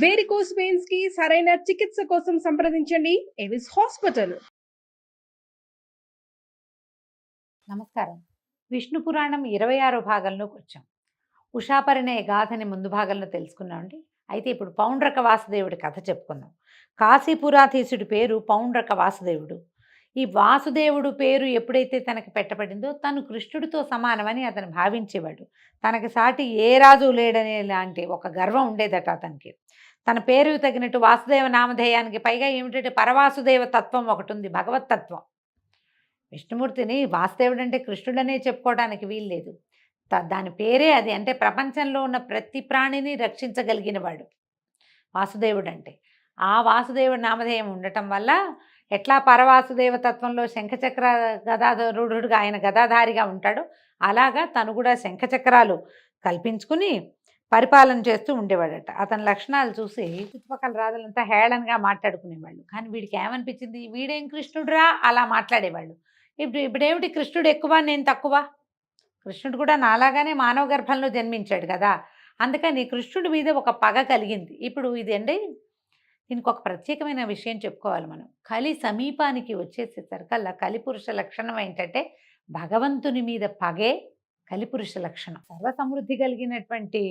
Varicose veins కి సరైన చికిత్స కోసం సంప్రదించండి ఎవిస్ హాస్పిటల్. నమస్కారం. విష్ణు పురాణం 26వ భాగంలోకి వచ్చాం. ఉషాపరిణయ గాథని ముందు భాగంలో తెలుసుకున్నామండి. అయితే ఇప్పుడు పౌండ్రక వాసుదేవుడి కథ చెప్పుకుందాం. కాశీపురాధీశుడి పేరు పౌండ్రక వాసుదేవుడు. ఈ వాసుదేవుడు పేరు ఎప్పుడైతే తనకి పెట్టబడిందో తను కృష్ణుడితో సమానమని అతను భావించేవాడు. తనకి సాటి ఏ రాజు లేడనే లాంటి ఒక గర్వం ఉండేదట అతనికి. తన పేరు తగినట్టు వాసుదేవ నామధేయానికి పైగా ఏమిటంటే పరవాసుదేవ తత్వం ఒకటి ఉంది, భగవతత్వం. విష్ణుమూర్తిని వాసుదేవుడు అంటే కృష్ణుడనే చెప్పుకోవడానికి వీల్లేదు. దాని పేరే అది. అంటే ప్రపంచంలో ఉన్న ప్రతి ప్రాణిని రక్షించగలిగిన వాడు వాసుదేవుడు అంటే. ఆ వాసుదేవుడి నామధేయం ఉండటం వల్ల ఎట్లా పరవాసుదేవ తత్వంలో శంఖచక్ర గదాధరుడుగా ఆయన గదాధారిగా ఉంటాడో అలాగా తను కూడా శంఖచక్రాలు కల్పించుకుని పరిపాలన చేస్తూ ఉండేవాడట. అతని లక్షణాలు చూసి చుట్టుపక్కల రాజులంతా హేళనగా మాట్లాడుకునేవాళ్ళు. కానీ వీడికి ఏమనిపించింది, వీడేం కృష్ణుడురా అలా మాట్లాడేవాళ్ళు. ఇప్పుడేమిటి కృష్ణుడు ఎక్కువ నేను తక్కువ? కృష్ణుడు కూడా నాలాగానే మానవ గర్భంలో జన్మించాడు కదా, అందుకని కృష్ణుడి మీద ఒక పగ కలిగింది. ఇప్పుడు ఇదండి, దీనికి ఒక ప్రత్యేకమైన విషయం చెప్పుకోవాలి మనం. కలి సమీపానికి వచ్చేసేసరికల్లా కలిపురుష లక్షణం ఏంటంటే భగవంతుని మీద పగే కలిపురుష లక్షణం. సర్వసమృద్ధి కలిగినటువంటి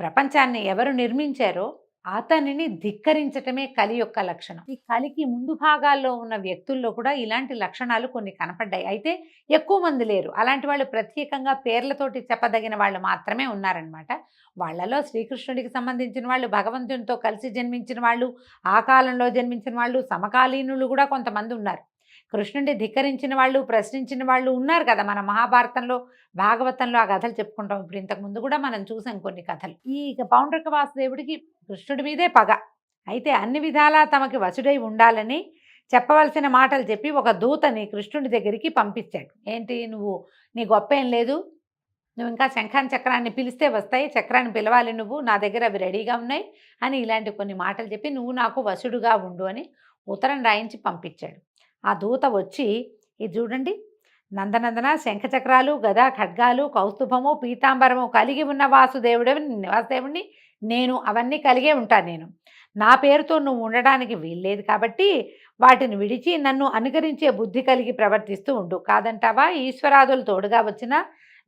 ప్రపంచాన్ని ఎవరు నిర్మించారో అతనిని ధిక్కరించటమే కలి యొక్క లక్షణం. ఈ కలికి ముందు భాగాల్లో ఉన్న వ్యక్తుల్లో కూడా ఇలాంటి లక్షణాలు కొన్ని కనపడ్డాయి. అయితే ఎక్కువ మంది లేరు. అలాంటి వాళ్ళు ప్రత్యేకంగా పేర్లతోటి చెప్పదగిన వాళ్ళు మాత్రమే ఉన్నారనమాట. వాళ్ళలో శ్రీకృష్ణుడికి సంబంధించిన వాళ్ళు, భగవంతునితో కలిసి జన్మించిన వాళ్ళు, ఆ కాలంలో జన్మించిన వాళ్ళు, సమకాలీనులు కూడా కొంతమంది ఉన్నారు. కృష్ణుడిని ధిక్కరించిన వాళ్ళు, ప్రశ్నించిన వాళ్ళు ఉన్నారు కదా. మన మహాభారతంలో, భాగవతంలో ఆ కథలు చెప్పుకుంటాం. ఇప్పుడు ఇంతకుముందు కూడా మనం చూసాం కొన్ని కథలు. ఈ పౌండ్రక వాసుదేవుడికి కృష్ణుడి మీదే పగ. అయితే అన్ని విధాలా తమకి వసుడై ఉండాలని చెప్పవలసిన మాటలు చెప్పి ఒక దూతని కృష్ణుడి దగ్గరికి పంపించాడు. ఏంటి, నువ్వు నీ గొప్ప ఏం లేదు, నువ్వు ఇంకా శంఖాన్ని చక్రాన్ని పిలిస్తే వస్తాయి, చక్రాన్ని పిలవాలి నువ్వు, నా దగ్గర అవి రెడీగా ఉన్నాయి అని ఇలాంటి కొన్ని మాటలు చెప్పి నువ్వు నాకు వసుడుగా ఉండు అని ఉత్తరం రాయించి పంపించాడు. ఆ దూత వచ్చి, ఇది చూడండి, నందనందన శంఖచక్రాలు, గదా, ఖడ్గాలు, కౌస్తుభము, పీతాంబరము కలిగి ఉన్న వాసుదేవుడిని నేను అవన్నీ కలిగే ఉంటాను. నేను నా పేరుతో నువ్వు ఉండడానికి వీల్లేదు కాబట్టి వాటిని విడిచి నన్ను అనుకరించే బుద్ధి కలిగి ప్రవర్తిస్తూ ఉండు. కాదంటావా, ఈశ్వరాదులు తోడుగా వచ్చిన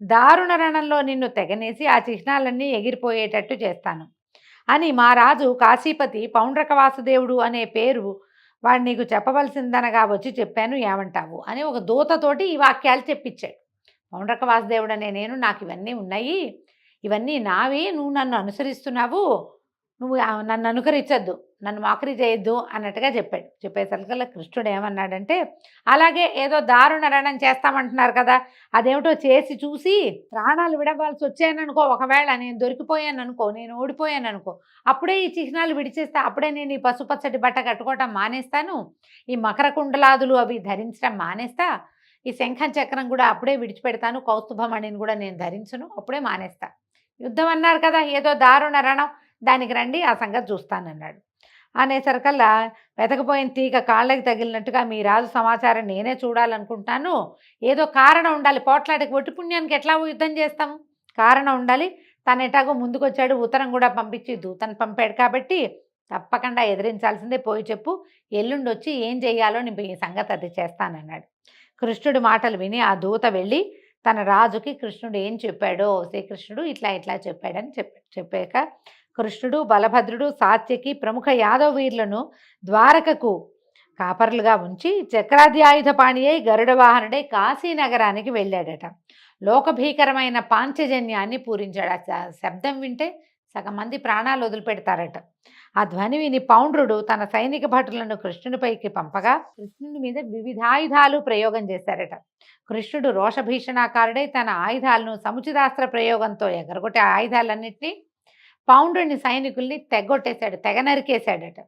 దారుణ రణంలో నిన్ను తెగనేసి ఆ చిహ్నాలన్నీ ఎగిరిపోయేటట్టు చేస్తాను అని మా రాజు కాశీపతి పౌండ్రక వాసుదేవుడు అనే పేరు వాడు నీకు చెప్పవలసిందనగా వచ్చి చెప్పాను, ఏమంటావు అని ఒక దూతతోటి ఈ వాక్యాలు చెప్పించాడు. పౌండ్రక వాసుదేవుడు అనే నేను, నాకు ఇవన్నీ ఉన్నాయి, ఇవన్నీ నావి, నువ్వు నన్ను అనుసరిస్తున్నావు, నువ్వు నన్ను అనుకరించద్దు, నన్ను మోకరి చేయొద్దు అన్నట్టుగా చెప్పాడు. చెప్పేసరికల్లా కృష్ణుడు ఏమన్నాడంటే, అలాగే ఏదో దారుణ రణం చేస్తామంటున్నారు కదా, అదేమిటో చేసి చూసి ప్రాణాలు విడవలసి వచ్చాననుకో, ఒకవేళ నేను దొరికిపోయాను అనుకో, నేను ఓడిపోయాను అనుకో, అప్పుడే ఈ చిహ్నాలు విడిచేస్తా, అప్పుడే నేను ఈ పసుపచ్చటి బట్ట కట్టుకోవటం మానేస్తాను, ఈ మకర కుండలాదులు అవి ధరించడం మానేస్తా, ఈ శంఖం చక్రం కూడా అప్పుడే విడిచిపెడతాను, కౌస్తుభమణిని కూడా నేను ధరించను, అప్పుడే మానేస్తా. యుద్ధం అన్నారు కదా, ఏదో దారుణ రణం, దానికి రండి, ఆ సంగతి చూస్తానన్నాడు. అనేసరికల్లా వెతకపోయిన తీగ కాళ్ళకి తగిలినట్టుగా మీ రాజు సమాచారం నేనే చూడాలనుకుంటాను, ఏదో కారణం ఉండాలి, పోట్లాడికి ఒట్టి పుణ్యానికి ఎట్లా యుద్ధం చేస్తాము, కారణం ఉండాలి. తను ఎటాగో ముందుకొచ్చాడు, ఉత్తరం కూడా పంపించి దూతను పంపాడు కాబట్టి తప్పకుండా ఎదిరించాల్సిందే, పోయి చెప్పు, ఎల్లుండి వచ్చి ఏం చెయ్యాలో నేను ఈ సంగతి అది చేస్తానన్నాడు. కృష్ణుడి మాటలు విని ఆ దూత వెళ్ళి తన రాజుకి కృష్ణుడు ఏం చెప్పాడో, శ్రీకృష్ణుడు ఇట్లా ఇట్లా చెప్పాడని చెప్పాక కృష్ణుడు, బలభద్రుడు, సాత్యకి ప్రముఖ యాదవ వీరులను ద్వారకకు కాపర్లుగా ఉంచి చక్రాధ్యాయుధపాణి అయి గరుడ వాహనుడై కాశీనగరానికి వెళ్ళాడట. లోకభీకరమైన పాంచజన్యాన్ని పూరించాడు. ఆ శబ్దం వింటే సగం మంది ప్రాణాలు వదిలిపెడతారట. ఆ ధ్వని విని పౌండ్రుడు తన సైనిక భటులను కృష్ణునిపైకి పంపగా కృష్ణుని మీద వివిధాయుధాలు ప్రయోగం చేశారట. కృష్ణుడు రోషభీషణాకారుడై తన ఆయుధాలను సముచితాస్త్ర ప్రయోగంతో ఎగరగొట్టే ఆయుధాలన్నింటినీ పౌండ్రుని సైనికుల్ని తెగ నరికేశాడట.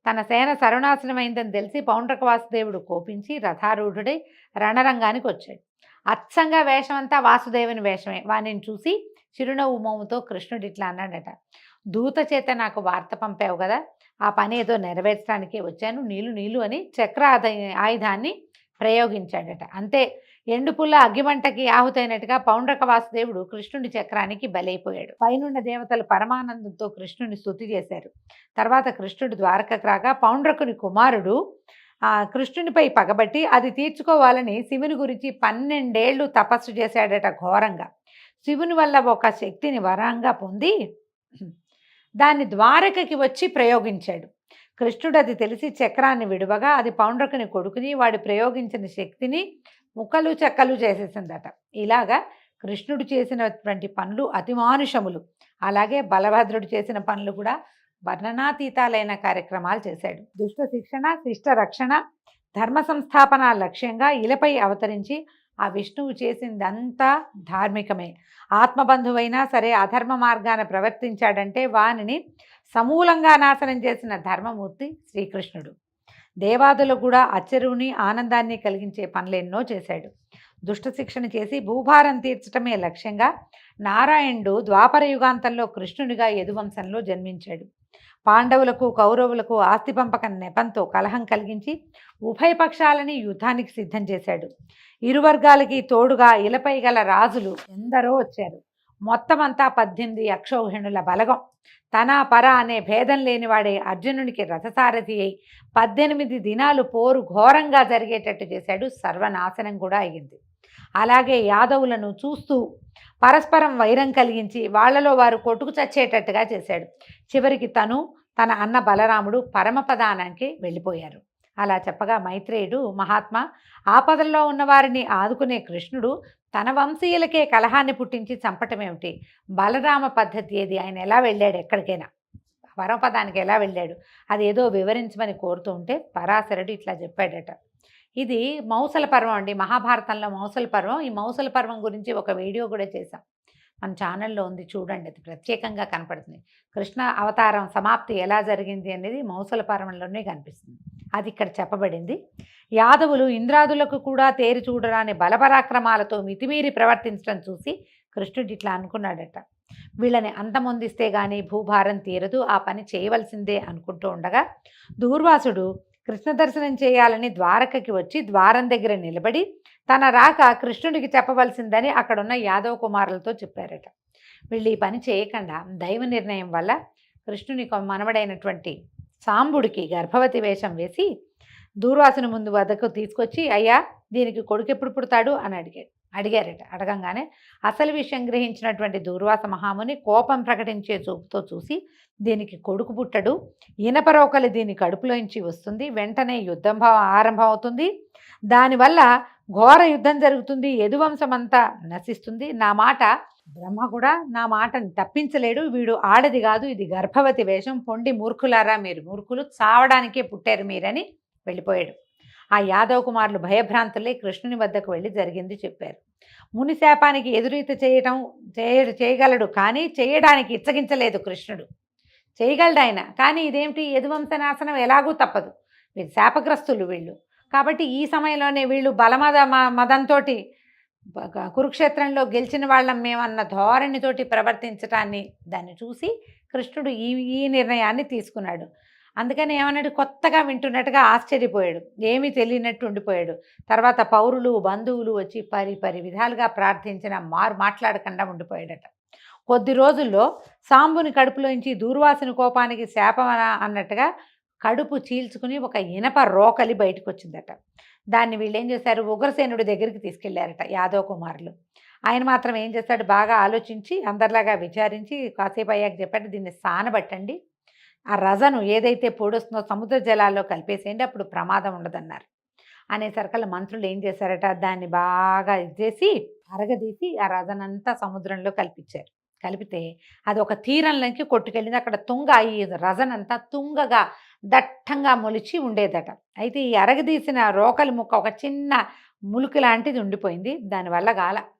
తన సేన సర్వనాశనమైందని తెలిసి పౌండ్రక వాసుదేవుడు కోపించి రథారూఢుడై రణరంగానికి వచ్చాడు. అచ్చంగా వేషమంతా వాసుదేవుని వేషమే. వాణిని చూసి చిరునవ్వు మోముతో కృష్ణుడు ఇట్లా అన్నాడట, దూత చేత నాకు వార్త పంపావు కదా, ఆ పని ఏదో నెరవేర్చడానికే వచ్చాను, నీళ్ళు అని చక్ర ఆయుధాన్ని ప్రయోగించాడట. అంతే, ఎండుపుల్ల అగ్గిమంటకి ఆహుతైనట్టుగా పౌండ్రక వాసుదేవుడు కృష్ణుడి చక్రానికి బలైపోయాడు. పైనున్న దేవతలు పరమానందంతో కృష్ణుని స్తుతి చేశారు. తర్వాత కృష్ణుడు ద్వారకకు రాగా పౌండ్రకుని కుమారుడు కృష్ణునిపై పగబట్టి అది తీర్చుకోవాలని శివుని గురించి 12 ఏళ్ళు తపస్సు చేశాడట ఘోరంగా. శివుని వల్ల ఒక శక్తిని వరంగా పొంది దాన్ని ద్వారకకి వచ్చి ప్రయోగించాడు. కృష్ణుడు అది తెలిసి చక్రాన్ని విడువగా అది పౌండ్రకుని కొడుకుని వాడు ప్రయోగించిన శక్తిని ముక్కలు చెక్కలు చేసేసిందట. ఇలాగా కృష్ణుడు చేసినటువంటి పనులు అతిమానుషములు. అలాగే బలభద్రుడు చేసిన పనులు కూడా వర్ణనాతీతాలైన కార్యక్రమాలు చేశాడు. దుష్ట శిక్షణ, శిష్ట రక్షణ, ధర్మ సంస్థాపన లక్ష్యంగా ఇలపై అవతరించి ఆ విష్ణువు చేసిందంతా ధార్మికమే. ఆత్మబంధువైనా సరే అధర్మ మార్గాన ప్రవర్తించాడంటే వానిని సమూలంగా నాశనం చేసిన ధర్మమూర్తి శ్రీకృష్ణుడు. దేవాదులకు కూడా ఆశ్చర్యుని ఆనందాన్ని కలిగించే పనులెన్నో చేశాడు. దుష్ట శిక్షణ చేసి భూభారం తీర్చటమే లక్ష్యంగా నారాయణుడు ద్వాపర యుగాంతంలో కృష్ణునిగా యదువంశంలో జన్మించాడు. పాండవులకు కౌరవులకు ఆస్తి పంపకం నెపంతో కలహం కలిగించి ఉభయ పక్షాలని యుద్ధానికి సిద్ధం చేశాడు. ఇరు వర్గాలకి తోడుగా ఇలపై గల రాజులు ఎందరో వచ్చారు. మొత్తం అంతా 18 అక్షౌహిణుల బలగం. తన పర అనే భేదం లేనివాడే అర్జునునికి రథసారథి అయి 18 దినాలు పోరు ఘోరంగా జరిగేటట్టు చేశాడు. సర్వనాశనం కూడా అయ్యింది. అలాగే యాదవులను చూస్తూ పరస్పరం వైరం కలిగించి వాళ్లలో వారు కొట్టుకు చచ్చేటట్టుగా చేశాడు. చివరికి తన అన్న బలరాముడు పరమపదానానికి వెళ్ళిపోయారు. అలా చెప్పగా మైత్రేయుడు మహాత్మా, ఆపదల్లో ఉన్నవారిని ఆదుకునే కృష్ణుడు తన వంశీయులకే కలహాన్ని పుట్టించి చంపటమేమిటి? బలరామ పద్ధతి ఏది? ఆయన ఎలా వెళ్ళాడు? ఎక్కడికైనా పరమపదానికి ఎలా వెళ్ళాడు? అది ఏదో వివరించమని కోరుతూ ఉంటే పరాశరుడు ఇట్లా చెప్పాడట. ఇది మౌసల పర్వం అండి, మహాభారతంలో మౌసల పర్వం. ఈ మౌసల పర్వం గురించి ఒక వీడియో కూడా చేశాం, మన ఛానల్లో ఉంది, చూడండి. అది ప్రత్యేకంగా కనపడుతుంది. కృష్ణ అవతారం సమాప్తి ఎలా జరిగింది అనేది మౌసల పర్వంలోనే కనిపిస్తుంది. అది ఇక్కడ చెప్పబడింది. యాదవులు ఇంద్రాదులకు కూడా తేరి చూడరాని బలపరాక్రమాలతో మితిమీరి ప్రవర్తించడం చూసి కృష్ణుడు ఇట్లా అనుకున్నాడట, వీళ్ళని అంతమొందిస్తే గానీ భూభారం తీరదు, ఆ పని చేయవలసిందే అనుకుంటూ ఉండగా దూర్వాసుడు కృష్ణ దర్శనం చేయాలని ద్వారకకి వచ్చి ద్వారం దగ్గర నిలబడి తన రాక కృష్ణుడికి చెప్పవలసిందని అక్కడున్న యాదవ కుమారులతో చెప్పారట. వీళ్ళు ఈ పని చేయకుండా దైవ నిర్ణయం వల్ల కృష్ణుని మనవడైనటువంటి సాంబుడికి గర్భవతి వేషం వేసి దూర్వాసుని ముందు వద్దకు తీసుకొచ్చి, అయ్యా దీనికి కొడుకు ఎప్పుడు పుడతాడు అని అడిగారట. అడగంగానే అసలు విషయం గ్రహించినటువంటి దూర్వాస మహాముని కోపం ప్రకటించే చూపుతో చూసి, దీనికి కొడుకు పుట్టడు, ఇనపరోకలి దీని కడుపులోంచి వస్తుంది, వెంటనే యుద్ధం ఆరంభం అవుతుంది, దానివల్ల ఘోర యుద్ధం జరుగుతుంది, యదువంశమంతా నశిస్తుంది, నా మాట బ్రహ్మ కూడా నా మాటని తప్పించలేడు, వీడు ఆడది కాదు, ఇది గర్భవతి వేషం, పొండి మూర్ఖులారా, మీరు మూర్ఖులు, చావడానికే పుట్టారు మీరని వెళ్ళిపోయాడు. ఆ యాదవ కుమారులు భయభ్రాంతులే కృష్ణుని వద్దకు వెళ్ళి జరిగింది చెప్పారు. ముని శాపానికి ఎదురీత చేయగలడు, కానీ చేయడానికి ఇచ్చగించలేదు కృష్ణుడు. చేయగలడు ఆయన, కానీ ఇదేమిటి, యదువంశ నాశనం ఎలాగూ తప్పదు, వీళ్ళు శాపగ్రస్తులు వీళ్ళు. కాబట్టి ఈ సమయంలోనే వీళ్ళు మదంతో కురుక్షేత్రంలో గెలిచిన వాళ్ళం మేమన్న ధోరణితోటి ప్రవర్తించటాన్ని దాన్ని చూసి కృష్ణుడు ఈ నిర్ణయాన్ని తీసుకున్నాడు. అందుకని ఏమన్నాడు, కొత్తగా వింటున్నట్టుగా ఆశ్చర్యపోయాడు, ఏమీ తెలియనట్టు ఉండిపోయాడు. తర్వాత పౌరులు బంధువులు వచ్చి పరి విధాలుగా ప్రార్థించిన మాట్లాడకుండా ఉండిపోయాడట. కొద్ది రోజుల్లో సాంబుని కడుపులోంచి దూర్వాసుని కోపానికి శాపమన అన్నట్టుగా కడుపు చీల్చుకుని ఒక ఇనప రోకలి బయటకు వచ్చిందట. దాన్ని వీళ్ళు ఏం చేశారు, ఉగ్రసేనుడి దగ్గరికి తీసుకెళ్లారట యాదవ కుమారులు. ఆయన మాత్రం ఏం చేస్తాడు, బాగా ఆలోచించి అందరిలాగా విచారించి కాసేపు అయ్యాక చెప్పాడు, దీన్ని సానబట్టండి, ఆ రజను ఏదైతే పొడుస్తుందో సముద్ర జలాల్లో కలిపేసేయండి, అప్పుడు ప్రమాదం ఉండదన్నారు. అనేసరికల్లా మంత్రులు ఏం చేశారట, దాన్ని బాగా ఇచ్చేసి అరగదీసి ఆ రజనంతా సముద్రంలో కలిపించారు. కలిపితే అది ఒక తీరంలోకి కొట్టుకెళ్ళింది. అక్కడ తుంగ, ఈ రజనంతా తుంగగా దట్టంగా మొలిచి ఉండేదట. అయితే ఈ అరగదీసిన రోకలి ముక్క ఒక చిన్న ములుకు లాంటిది ఉండిపోయింది. దానివల్ల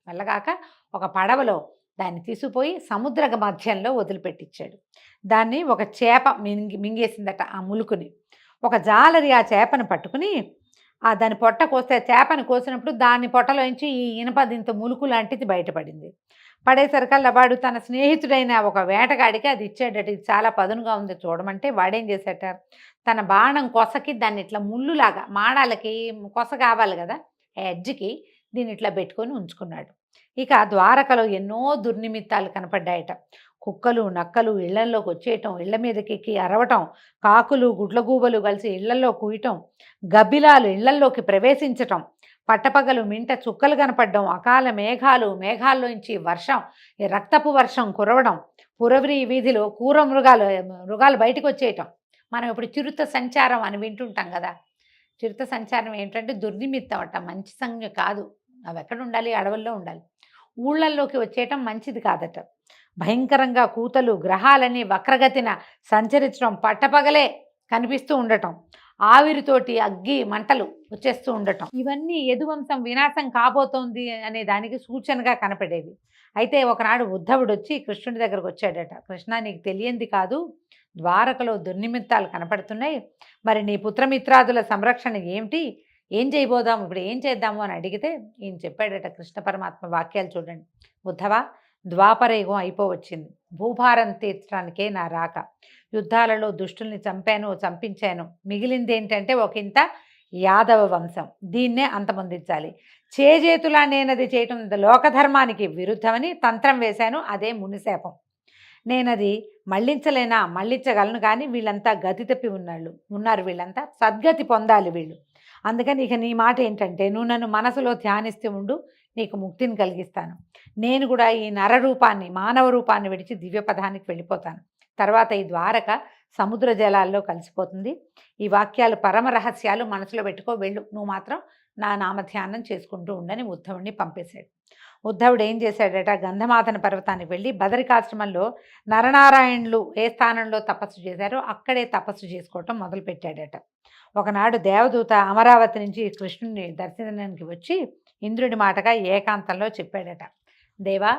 వల్లగాక ఒక పడవలో దాన్ని తీసుకుపోయి సముద్ర మధ్యంలో వదిలిపెట్టించాడు. దాన్ని ఒక చేప మింగేసిందట ఆ ములుకుని. ఒక జాలరి ఆ చేపను పట్టుకుని దాని పొట్ట కోస్తే, చేపని కోసినప్పుడు దాని పొట్టలోంచి ఈ ఇనప దీంతో ములుకు లాంటిది బయటపడింది. పడేసరికల్లా వాడు తన స్నేహితుడైన ఒక వేటగాడికి అది ఇచ్చాడట. ఇది చాలా పదునుగా ఉంది చూడమంటే వాడేం చేశాట, తన బాణం కొసకి దాన్ని ఇట్లా ముళ్ళులాగా మాడాలకి కొస కావాలి కదా, ఎడ్జ్కి దీన్ని ఇట్లా పెట్టుకొని ఉంచుకున్నాడు. ఇక ద్వారకలో ఎన్నో దుర్నిమిత్తాలు కనపడ్డాయట. కుక్కలు నక్కలు ఇళ్లల్లోకి వచ్చేయటం, ఇళ్ల మీదకి ఎక్కి అరవటం, కాకులు గుడ్లగూబలు కలిసి ఇళ్లల్లో కూయటం, గబ్బిలాలు ఇళ్లల్లోకి ప్రవేశించటం, పట్టపగలు మింట చుక్కలు కనపడడం, అకాల మేఘాలు, మేఘాల్లోంచి వర్షం, ఈ రక్తపు వర్షం కురవడం, పురవరి వీధిలో మృగాలు బయటకు వచ్చేయటం. మనం ఇప్పుడు చిరుత సంచారం అని వింటుంటాం కదా. చిరుత సంచారం ఏంటంటే దుర్నిమిత్తం అట, మంచి సంజ్ఞ కాదు. అవి ఎక్కడ ఉండాలి, అడవుల్లో ఉండాలి. ఊళ్ళల్లోకి వచ్చేయటం మంచిది కాదట. భయంకరంగా కూతలు, గ్రహాలని వక్రగతిన సంచరించడం, పట్టపగలే కనిపిస్తూ ఉండటం, ఆవిరితోటి అగ్గి మంటలు వచ్చేస్తూ ఉండటం, ఇవన్నీ యదువంశం వినాశం కాబోతోంది అనే దానికి సూచనగా కనపడేవి. అయితే ఒకనాడు ఉద్ధవుడు వచ్చి కృష్ణుడి దగ్గరకు వచ్చాడట. కృష్ణ, నీకు తెలియంది కాదు, ద్వారకలో దుర్నిమిత్తాలు కనపడుతున్నాయి. మరి నీ పుత్రమిత్రాదుల సంరక్షణ ఏమిటి, ఏం చేయబోదాము, ఇప్పుడు ఏం చేద్దాము అని అడిగితే ఈయన చెప్పాడట కృష్ణ పరమాత్మ వాక్యాలు చూడండి. ఉద్ధవ, ద్వాపరయుగం అయిపోవచ్చింది. భూభారం తీర్చడానికే నా రాక. యుద్ధాలలో దుష్టుల్ని చంపించాను. మిగిలింది ఏంటంటే ఒకంత యాదవ వంశం. దీన్నే అంతమొందించాలి. చేజేతులా నేనది చేయటం లోకధర్మానికి విరుద్ధమని తంత్రం వేశాను. అదే మునిశాపం. నేనది మళ్ళించగలను, కానీ వీళ్ళంతా గతి తప్పి ఉన్నారు. వీళ్ళంతా సద్గతి పొందాలి వీళ్ళు. అందుకని ఇక నీ మాట ఏంటంటే, నువ్వు నన్ను మనసులో ధ్యానిస్తూ ఉండు, నీకు ముక్తిని కలిగిస్తాను. నేను కూడా ఈ నరరూపాన్ని, మానవ రూపాన్ని విడిచి దివ్యపదానికి వెళ్ళిపోతాను. తర్వాత ఈ ద్వారక సముద్ర జలాల్లో కలిసిపోతుంది. ఈ వాక్యాలు పరమ రహస్యాలు మనసులో పెట్టుకో, వెళ్ళు. నువ్వు మాత్రం నా నామధ్యానం చేసుకుంటూ ఉండని ఉద్ధవుడిని పంపేశాడు. ఉద్ధవుడు ఏం చేశాడట, గంధమాదన పర్వతానికి వెళ్ళి బదరికాశ్రమంలో నరనారాయణులు ఏ స్థానంలో తపస్సు చేశారో అక్కడే తపస్సు చేసుకోవటం మొదలుపెట్టాడట. ఒకనాడు దేవదూత అమరావతి నుంచి కృష్ణుని దర్శనానికి వచ్చి ఇంద్రుడి మాటగా ఏకాంతంలో చెప్పాడట, దేవా,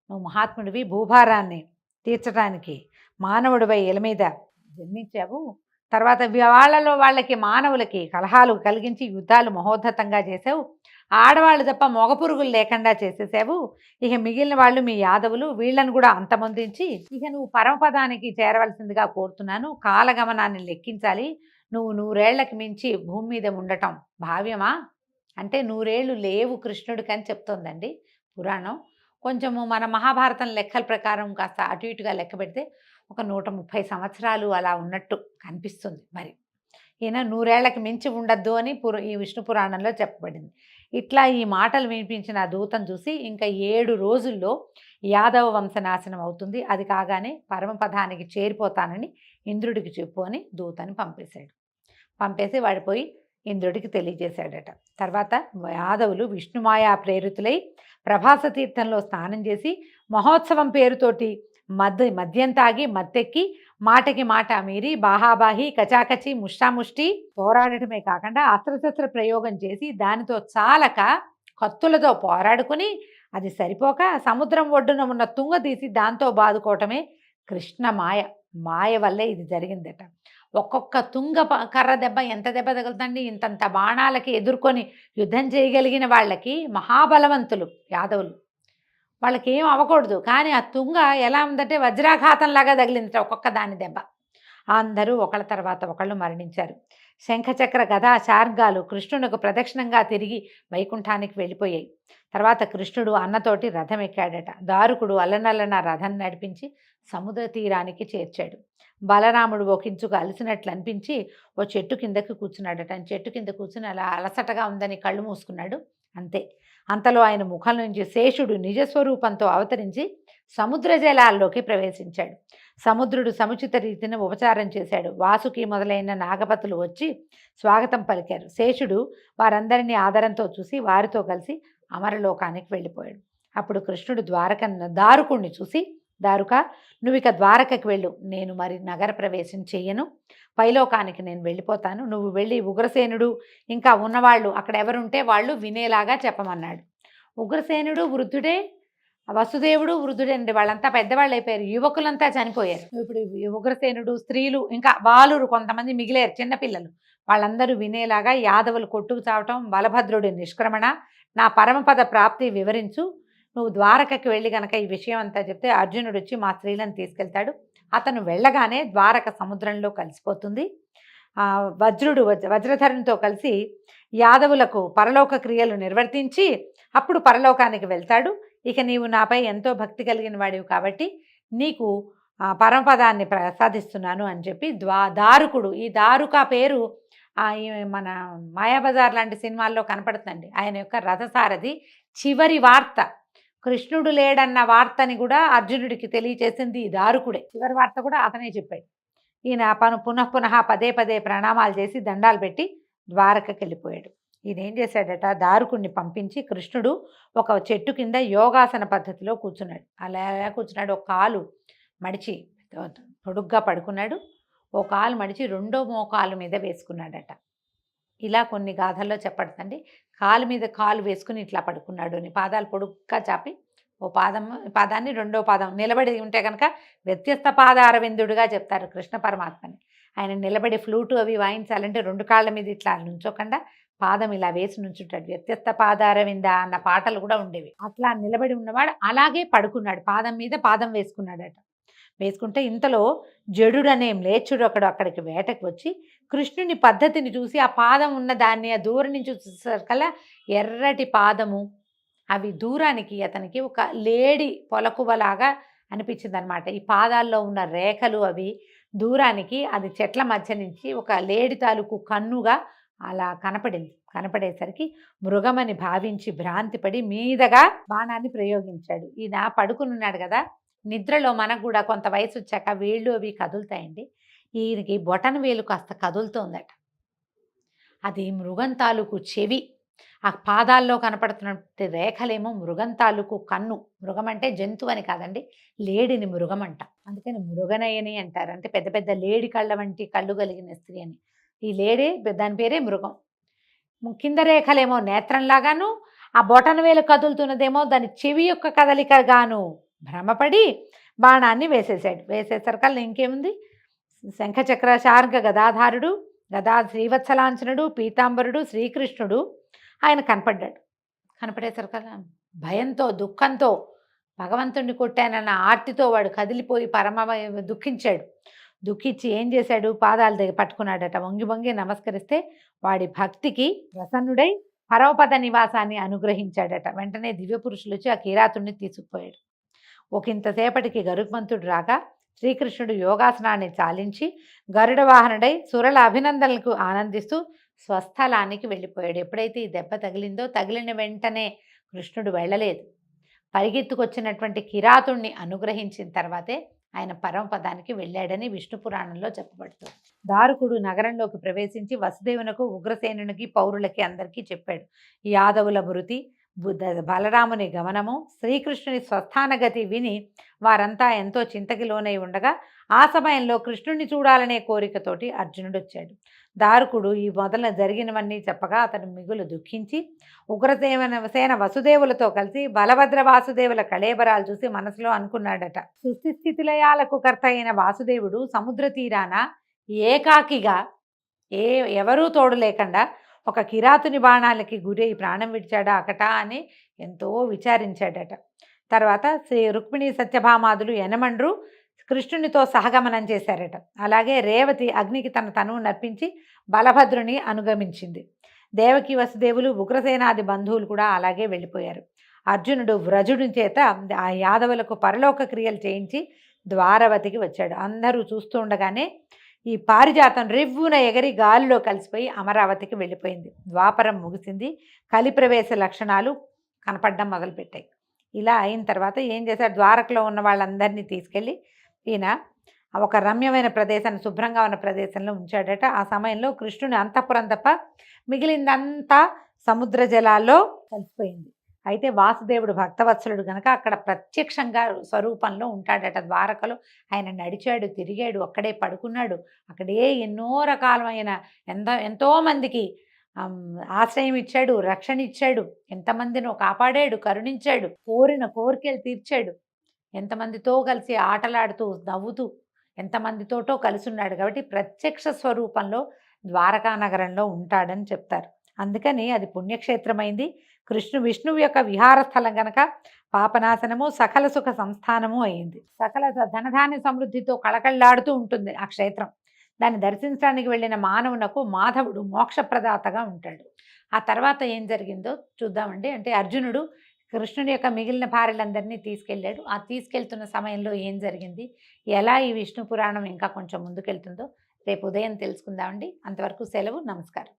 నువ్వు మహాత్ముడివి, భూభారాన్ని తీర్చడానికి మానవుడిపై ఇల మీద జన్మించావు. తర్వాత వాళ్ళకి మానవులకి కలహాలు కలిగించి యుద్ధాలు మహోద్ధతంగా చేసావు. ఆడవాళ్ళు తప్ప మగ పురుగులు లేకుండా చేసేసావు. ఇక మిగిలిన వాళ్ళు మీ యాదవులు, వీళ్ళను కూడా అంతమొందించి ఇక నువ్వు పరమపదానికి చేరవలసిందిగా కోరుతున్నాను. కాలగమనాన్ని లెక్కించాలి. నువ్వు 100 ఏళ్లకి మించి భూమి మీద ఉండటం భావ్యమా అంటే 100 ఏళ్ళు లేవు కృష్ణుడికి అని చెప్తోందండి పురాణం. కొంచెము మన మహాభారతం లెక్కల ప్రకారం కాస్త అటు ఇటుగా లెక్క పెడితే ఒక 130 సంవత్సరాలు అలా ఉన్నట్టు కనిపిస్తుంది. మరి ఈయన 100 ఏళ్లకి మించి ఉండద్దు అని ఈ విష్ణు పురాణంలో చెప్పబడింది. ఇట్లా ఈ మాటలు వినిపించిన ఆ దూతను చూసి ఇంకా 7 రోజుల్లో యాదవ వంశనాశనం అవుతుంది, అది కాగానే పరమపదానికి చేరిపోతానని ఇంద్రుడికి చెప్పు అని దూతని పంపేశాడు. పంపేసి వాడిపోయి ఇంద్రుడికి తెలియజేశాడట. తర్వాత యాదవులు విష్ణుమాయా ప్రేరితులై ప్రభాస తీర్థంలో స్నానం చేసి మహోత్సవం పేరుతోటి మద్యం తాగి మత్తెక్కి మాటకి మాట మీరి బాహాబాహి కచాకచి ముష్టాముష్టి పోరాడటమే కాకుండా అస్త్రశస్త్ర ప్రయోగం చేసి దానితో చాలక కత్తులతో పోరాడుకుని అది సరిపోక సముద్రం ఒడ్డున ఉన్న తుంగ తీసి దాంతో బాదుకోవటమే కృష్ణ మాయ వల్లే ఇది జరిగిందట. ఒక్కొక్క తుంగ కర్ర దెబ్బ ఎంత దెబ్బ తగులుతండి, ఇంతంత బాణాలకి ఎదుర్కొని యుద్ధం చేయగలిగిన వాళ్ళకి మహాబలవంతులు యాదవులు, వాళ్ళకి ఏం అవ్వకూడదు. కానీ ఆ తుంగ ఎలా ఉందంటే వజ్రాఘాతంలాగా తగిలిందట ఒక్కొక్క దాని దెబ్బ. అందరూ ఒకళ్ళ తర్వాత ఒకళ్ళు మరణించారు. శంఖచక్ర గదా చార్గాలు కృష్ణునికి ప్రదక్షిణంగా తిరిగి వైకుంఠానికి వెళ్ళిపోయాయి. తర్వాత కృష్ణుడు అన్నతోటి రథం ఎక్కాడట. దారుకుడు అల్లనల్లన రథం నడిపించి సముద్ర తీరానికి చేర్చాడు. బలరాముడు ఒకించుకు అలసినట్లు అనిపించి ఓ చెట్టు కిందకి కూర్చున్నాడట. చెట్టు కింద కూర్చుని అలా అలసటగా ఉందని కళ్ళు మూసుకున్నాడు. అంతే, అంతలో ఆయన ముఖం నుంచి శేషుడు నిజస్వరూపంతో అవతరించి సముద్ర జలాల్లోకి ప్రవేశించాడు. సముద్రుడు సముచిత రీతిని ఉపచారం చేశాడు. వాసుకి మొదలైన నాగపతులు వచ్చి స్వాగతం పలికారు. శేషుడు వారందరినీ ఆదరంతో చూసి వారితో కలిసి అమరలోకానికి వెళ్ళిపోయాడు. అప్పుడు కృష్ణుడు దారుకుణ్ణి చూసి, దారుక, నువ్వు ఇక ద్వారకకి వెళ్ళు, నేను మరి నగర ప్రవేశం చెయ్యను, పైలోకానికి నేను వెళ్ళిపోతాను. నువ్వు వెళ్ళి ఉగ్రసేనుడు ఇంకా ఉన్నవాళ్ళు అక్కడ ఎవరుంటే వాళ్ళు వినేలాగా చెప్పమన్నాడు. ఉగ్రసేనుడు వృద్ధుడే, వసుదేవుడు వృద్ధుడే అండి, వాళ్ళంతా పెద్దవాళ్ళు అయిపోయారు, యువకులంతా చనిపోయారు. ఇప్పుడు ఉగ్రసేనుడు, స్త్రీలు, ఇంకా బాలురు కొంతమంది మిగిలారు, చిన్నపిల్లలు. వాళ్ళందరూ వినేలాగా యాదవులు కొట్టుకు చావటం, బలభద్రుడి నిష్క్రమణ, నా పరమపద ప్రాప్తి వివరించు, నువ్వు ద్వారకకి వెళ్ళి గనక ఈ విషయం అంతా చెప్తే అర్జునుడు వచ్చి మా స్త్రీలను తీసుకెళ్తాడు. అతను వెళ్ళగానే ద్వారక సముద్రంలో కలిసిపోతుంది. వజ్రధరునితో కలిసి యాదవులకు పరలోక క్రియలు నిర్వర్తించి అప్పుడు పరలోకానికి వెళ్తాడు. ఇక నీవు నాపై ఎంతో భక్తి కలిగిన వాడివి కాబట్టి నీకు పరమపదాన్ని ప్రసాదిస్తున్నాను అని చెప్పి దారుకుడు, ఈ దారుక పేరు ఈ మన మాయాబజార్ లాంటి సినిమాల్లో కనపడుతుందండి. ఆయన యొక్క రథసారథి. చివరి వార్త కృష్ణుడు లేడన్న వార్తని కూడా అర్జునుడికి తెలియచేసింది ఈ దారుకుడే. చివరి వార్త కూడా అతనే చెప్పాడు. ఈయన పునః పదే పదే ప్రణామాలు చేసి దండాలు పెట్టి ద్వారకకి వెళ్ళిపోయాడు. ఈయన ఏం చేశాడట, దారుకుడిని పంపించి కృష్ణుడు ఒక చెట్టు కింద యోగాసన పద్ధతిలో కూర్చున్నాడు. అలా కూర్చున్నాడు. ఒక కాలు మడిచి పొడుగ్గా పడుకున్నాడు. ఓ కాలు మడిచి రెండో మోకాలు మీద వేసుకున్నాడట. ఇలా కొన్ని గాథల్లో చెప్పడుతుంది. కాలు మీద కాలు వేసుకుని ఇట్లా పడుకున్నాడు అని, పాదాలు పొడుగ్గా చాపి ఓ పాదాన్ని రెండో పాదం నిలబడి ఉంటే కనుక వ్యత్యస్త పాద అరవిందుడుగా చెప్తారు కృష్ణ పరమాత్మని. ఆయన నిలబడి ఫ్లూటు అవి వాయించాలంటే రెండు కాళ్ళ మీద ఇట్లా నుంచోకుండా పాదం ఇలా వేసి నుంచుంటాడు. వ్యత్యస్త పాద అరవింద అన్న పాటలు కూడా ఉండేవి. అట్లా నిలబడి ఉన్నవాడు అలాగే పడుకున్నాడు, పాదం మీద పాదం వేసుకున్నాడట. వేసుకుంటే ఇంతలో జడుడు అనే మ్లేచ్చుడు అక్కడికి వేటకు వచ్చి కృష్ణుని పద్ధతిని చూసి ఆ పాదం ఉన్న దాన్ని ఆ దూరం నుంచి చూసేసరికల్లా ఎర్రటి పాదము, అవి దూరానికి అతనికి ఒక లేడి పొలకువలాగా అనిపించింది అనమాట. ఈ పాదాల్లో ఉన్న రేఖలు అవి దూరానికి అది చెట్ల మధ్య నుంచి ఒక లేడి తాలూకు కన్నుగా అలా కనపడేసరికి మృగమని భావించి భ్రాంతిపడి మీదగా బాణాన్ని ప్రయోగించాడు. ఈయన పడుకునున్నాడు కదా, నిద్రలో మనకు కూడా కొంత వయసు వచ్చాక వేళ్ళు అవి కదులుతాయండి. ఈయనకి బొటన వేలు కాస్త కదులుతోందట. అది మృగం తాలూకు చెవి, ఆ పాదాల్లో కనపడుతున్నటువంటి రేఖలేమో మృగం తాలూకు కన్ను. మృగం అంటే జంతువు అని కాదండి, లేడిని మృగం అంట. అందుకని మృగనయని అంటారు. అంటే పెద్ద పెద్ద లేడి కళ్ళ వంటి కళ్ళు కలిగిన స్త్రీ అని. ఈ లేడే దాని పేరే మృగం. కింద రేఖలేమో నేత్రంలాగాను, ఆ బొటన వేలు కదులుతున్నదేమో దాని చెవి యొక్క కదలికగాను భ్రమపడి బాణాన్ని వేసేసాడు. వేసేసరికల్లా ఇంకేముంది, శంఖచక్ర శార్గ గదాధారుడు, శ్రీవత్సలాంఛనుడు, పీతాంబరుడు శ్రీకృష్ణుడు ఆయన కనపడ్డాడు. కనపడేసరికల్లా భయంతో దుఃఖంతో భగవంతుడిని కొట్టానన్న ఆర్తితో వాడు కదిలిపోయి దుఃఖించాడు. దుఃఖించి ఏం చేశాడు, పాదాల దగ్గర పట్టుకున్నాడట. వంగి వంగి నమస్కరిస్తే వాడి భక్తికి ప్రసన్నుడై పరమపద నివాసాన్ని అనుగ్రహించాడట. వెంటనే దివ్యపురుషులు వచ్చి ఆ కిరాతుడిని తీసుకుపోయాడు. ఒకంతసేపటికి గరుత్మంతుడు రాగా శ్రీకృష్ణుడు యోగాసనాన్ని చాలించి గరుడ వాహనుడై సురల అభినందనలకు ఆనందిస్తూ స్వస్థలానికి వెళ్ళిపోయాడు. ఎప్పుడైతే ఈ దెబ్బ తగిలిందో, తగిలిన వెంటనే కృష్ణుడు వెళ్ళలేదు. పరిగెత్తుకొచ్చినటువంటి కిరాతుణ్ణి అనుగ్రహించిన తర్వాతే ఆయన పరమపదానికి వెళ్ళాడని విష్ణు పురాణంలో చెప్పబడుతుంది. దారుకుడు నగరంలోకి ప్రవేశించి వసుదేవునకు, ఉగ్రసేనునికి, పౌరులకి అందరికీ చెప్పాడు. యాదవుల మృతి, బలరాముని గమనము, శ్రీకృష్ణుని స్వస్థానగతి విని వారంతా ఎంతో చింతకి లోనై ఉండగా ఆ సమయంలో కృష్ణుడిని చూడాలనే కోరికతోటి అర్జునుడు వచ్చాడు. దారుకుడు ఈ మొదల జరిగినవన్నీ చెప్పగా అతను మిగులు దుఃఖించి సేన వసుదేవులతో కలిసి బలభద్ర వాసుదేవుల కళేబరాలు చూసి మనసులో అనుకున్నాడట. సృష్టి స్థితిలయాలకు కర్త అయిన వాసుదేవుడు సముద్ర తీరాన ఏకాకిగా ఎవరూ తోడు లేకుండా ఒక కిరాతుని బాణాలకి గురై ప్రాణం విడిచాడా అకటా అని ఎంతో విచారించాడట. తర్వాత శ్రీ రుక్మిణి సత్యభామాదులు యనమండ్రు కృష్ణునితో సహగమనం చేశారట. అలాగే రేవతి అగ్నికి తన తనువు నర్పించి బలభద్రుని అనుగమించింది. దేవకి వసుదేవులు, ఉగ్రసేనాది బంధువులు కూడా అలాగే వెళ్ళిపోయారు. అర్జునుడు వ్రజుడి చేత ఆ యాదవులకు పరలోక క్రియలు చేయించి ద్వారవతికి వచ్చాడు. అందరూ చూస్తూ ఉండగానే ఈ పారిజాతం రివ్వున ఎగరి గాలిలో కలిసిపోయి అమరావతికి వెళ్ళిపోయింది. ద్వాపరం ముగిసింది. కలిప్రవేశ లక్షణాలు కనపడడం మొదలుపెట్టాయి. ఇలా అయిన తర్వాత ఏం చేశాడు, ద్వారకలో ఉన్న వాళ్ళందరినీ తీసుకెళ్ళి ఈయన ఒక రమ్యమైన ప్రదేశాన్ని, శుభ్రంగా ఉన్న ప్రదేశంలో ఉంచాడట. ఆ సమయంలో కృష్ణుని అంతఃపురం తప్ప మిగిలిందంతా సముద్ర జలాల్లో కలిసిపోయింది. అయితే వాసుదేవుడు భక్తవత్సలుడు గనక అక్కడ ప్రత్యక్షంగా స్వరూపంలో ఉంటాడట. ద్వారకలో ఆయన నడిచాడు, తిరిగాడు, అక్కడే పడుకున్నాడు. అక్కడే ఎన్నో రకాలమైన ఎంతోమందికి ఆశ్రయం ఇచ్చాడు, రక్షణ ఇచ్చాడు, ఎంతమందినో కాపాడాడు, కరుణించాడు, కోరిన కోరికలు తీర్చాడు. ఎంతమందితో కలిసి ఆటలాడుతూ నవ్వుతూ ఎంతమందితోటో కలిసి ఉన్నాడు. కాబట్టి ప్రత్యక్ష స్వరూపంలో ద్వారకా నగరంలో ఉంటాడని చెప్తారు. అందుకని అది పుణ్యక్షేత్రమైంది. విష్ణువు యొక్క విహార స్థలం గనక పాపనాశనము, సకల సుఖ సంస్థానము అయింది. సకల ధనధాన్య సమృద్ధితో కళకళలాడుతూ ఉంటుంది ఆ క్షేత్రం. దాన్ని దర్శించడానికి వెళ్ళిన మానవునకు మాధవుడు మోక్షప్రదాతగా ఉంటాడు. ఆ తర్వాత ఏం జరిగిందో చూద్దామండి. అంటే అర్జునుడు కృష్ణుడి యొక్క మిగిలిన భార్యలందరినీ తీసుకెళ్ళాడు. ఆ తీసుకెళ్తున్న సమయంలో ఏం జరిగింది, ఎలా ఈ విష్ణు పురాణం ఇంకా కొంచెం ముందుకెళ్తుందో రేపు ఉదయం తెలుసుకుందామండి. అంతవరకు సెలవు. నమస్కారం.